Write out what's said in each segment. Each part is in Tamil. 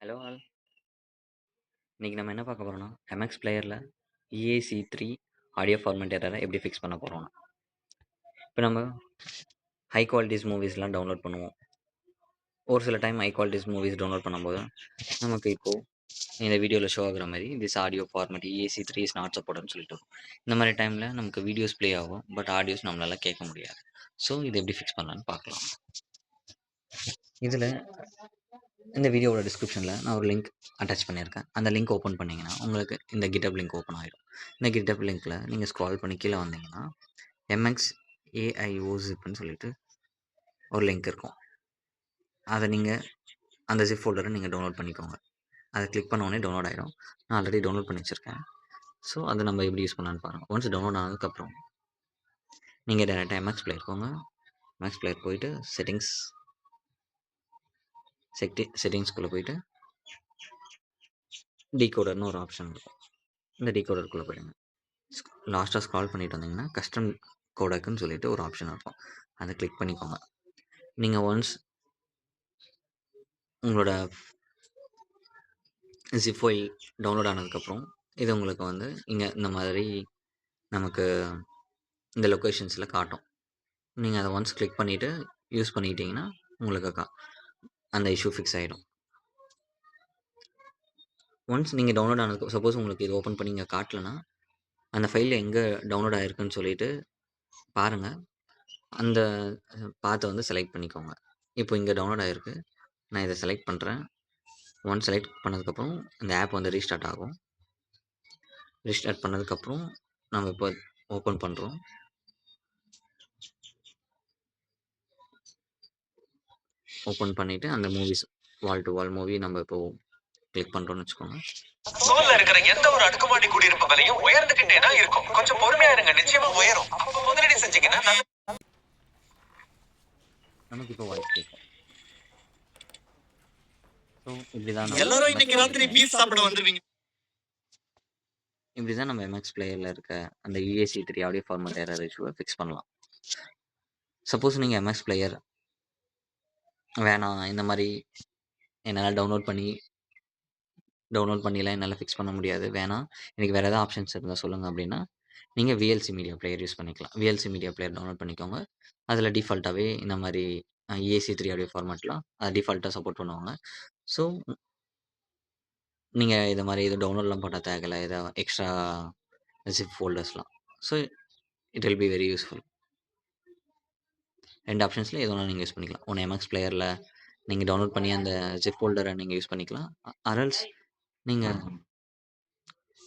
Hello all. இன்னைக்கு நம்ம என்ன பார்க்க போறோம்னா, MX பிளேயர்ல EAC3 ஆடியோ ஃபார்மேட் எரரை எப்படி ஃபிக்ஸ் பண்ண போறோம்னு. இப்போ நம்ம ஹை குவாலிட்டிஸ் மூவிஸ்லாம் டவுன்லோட் பண்ணுவோம். ஒரு சில time high qualities movies download பண்ணும்போது, நமக்கு இப்போ இந்த வீடியோவில் ஷோ ஆகுற மாதிரி this audio format EAC3 is not சப்போர்ட்னு சொல்லிட்டு வரும். இந்த மாதிரி டைமில் நமக்கு வீடியோஸ் ப்ளே ஆகும், பட் ஆடியோஸ் நம்மளால கேட்க முடியாது. ஸோ இது எப்படி ஃபிக்ஸ் பண்ணலான்னு பார்க்கலாம். இதில் இந்த வீடியோவோட டிஸ்கிரிப்ஷனில் நான் ஒரு லிங்க் அட்டாச் பண்ணியிருக்கேன். அந்த லிங்க் ஓப்பன் பண்ணிங்கன்னா உங்களுக்கு இந்த கிட்டப் லிங்க் ஓப்பன் ஆகிடும். இந்த கிட்டப் லிங்க்கில் நீங்கள் ஸ்க்ரால் பண்ணி கீழே வந்தீங்கன்னா MX AIOZIPன்னு சொல்லிட்டு ஒரு லிங்க் இருக்கும். அதை நீங்கள் அந்த ஜிப் ஃபோல்டரை நீங்கள் டவுன்லோட் பண்ணிக்கோங்க. அதை கிளிக் பண்ண உடனே டவுன்லோட் ஆகிடும். நான் ஆல்ரெடி டவுன்லோட் பண்ணி வச்சுருக்கேன். ஸோ அதை நம்ம எப்படி யூஸ் பண்ணலான்னு பாருங்கள். ஒன்ஸ் டவுன்லோட் ஆனதுக்கப்புறம் நீங்கள் டேரெக்டாக MX பிளேயர் போங்க. MX பிளேயர் போயிட்டு செட்டிங்ஸ்குள்ளே போயிட்டு டீகோடர்னு ஒரு ஆப்ஷன் இருக்கும். இந்த டீகோடருக்குள்ளே போயிடுங்க. லாஸ்ட்டாக ஸ்க்ரால் பண்ணிட்டு வந்தீங்கன்னா கஸ்டம் கோடக்குன்னு சொல்லிட்டு ஒரு ஆப்ஷன் இருக்கும். அதை கிளிக் பண்ணிக்கோங்க. நீங்கள் ஒன்ஸ் உங்களோட ஜிப் ஃபைல் டவுன்லோட் ஆனதுக்கப்புறம் இது உங்களுக்கு வந்து இங்கே இந்த மாதிரி நமக்கு இந்த லொக்கேஷன்ஸில் காட்டும். நீங்கள் அதை ஒன்ஸ் கிளிக் பண்ணிவிட்டு யூஸ் பண்ணிக்கிட்டிங்கன்னா உங்களுக்கு அந்த இஷ்யூ ஃபிக்ஸ் ஆகிடும். ஒன்ஸ் நீங்கள் டவுன்லோட் ஆனதுக்கு சப்போஸ் உங்களுக்கு இது ஓப்பன் பண்ணி இங்கே காட்டலன்னா அந்த ஃபைலில் எங்கே டவுன்லோட் ஆகிருக்குன்னு சொல்லிட்டு பாருங்கள். அந்த பாத்தை வந்து செலக்ட் பண்ணிக்கோங்க. இப்போ இங்கே டவுன்லோட் ஆகிருக்கு. நான் இதை செலக்ட் பண்ணுறேன். ஒன்ஸ் செலக்ட் பண்ணதுக்கப்புறம் இந்த ஆப் வந்து ரீஸ்டார்ட் ஆகும். ரீஸ்டார்ட் பண்ணதுக்கப்புறம் நம்ம இப்போ ஓப்பன் பண்ணுறோம். ஓப்பன் பண்ணிவிட்டு அந்த movies wall to wall movie நம்ம இப்போ கிளிக் பண்ணுறோம்னு வச்சுக்கோங்க. சோல்ல இருக்கிற எந்த ஒரு அடுக்குமாடி குடியிருப்பு விலையும் உயர்ந்துகிட்டே தான் இருக்கும். கொஞ்சம் பொறுமையா இருங்க, நிச்சயமா உயரும். அப்ப முதலீடு செஞ்சீங்கன்னா நமக்கு இப்போ வாய்ஸ் கேட்கும். ஸோ இப்படிதான் எல்லாரும் இன்னைக்கு ராத்திரி பீஸ் சாப்பிட வந்துருவீங்க. இப்படி தான் நம்ம MX பிளேயரில் இருக்க அந்த EAC3 ஆடியோ ஃபார்மேட் எரர் இஷ்யூவை ஃபிக்ஸ் பண்ணலாம். சப்போஸ் நீங்கள் MX பிளேயர் வேணாம், இந்த மாதிரி என்னால் டவுன்லோட் பண்ணிலாம் என்னால் ஃபிக்ஸ் பண்ண முடியாது, வேணாம் எனக்கு வேறு ஏதாவது ஆப்ஷன்ஸ் இருந்தால் சொல்லுங்கள் அப்படின்னா நீங்கள் VLC மீடியா பிளேயர் யூஸ் பண்ணிக்கலாம். VLC மீடியா பிளேயர் டவுன்லோட் பண்ணிக்கோங்க. அதில் டிஃபால்ட்டாகவே இந்த மாதிரி EAC3 ஆடியோ ஃபார்மேட்லாம் அது டிஃபால்ட்டாக சப்போர்ட் பண்ணுவாங்க. ஸோ நீங்கள் இது மாதிரி எதுவும் டவுன்லோட்லாம் பண்ண தேவையில்லை, ஏதாவது எக்ஸ்ட்ரா ஜிப் ஃபோல்டர்ஸ்லாம். So it will be very useful. 2 ஆப்ஷன்ஸில் எது வேணாலும் நீங்கள் யூஸ் பண்ணிக்கலாம். ஒன்று MX பிளேயரில் நீங்கள் டவுன்லோட் பண்ணி அந்த ஜிப் ஃபோல்டரை நீங்கள் யூஸ் பண்ணிக்கலாம். அரல்ஸ் நீங்கள்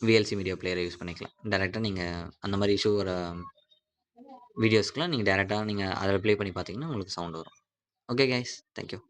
VLC மீடியா பிளேயரை யூஸ் பண்ணிக்கலாம். டேரெக்டாக நீங்கள் அந்த மாதிரி இஷ்யூ வர வீடியோஸ்க்குலாம் நீங்கள் டேரெக்டாக நீங்கள் அதில் ப்ளே பண்ணி பார்த்தீங்கன்னா உங்களுக்கு சவுண்ட் வரும். Okay guys, thank you.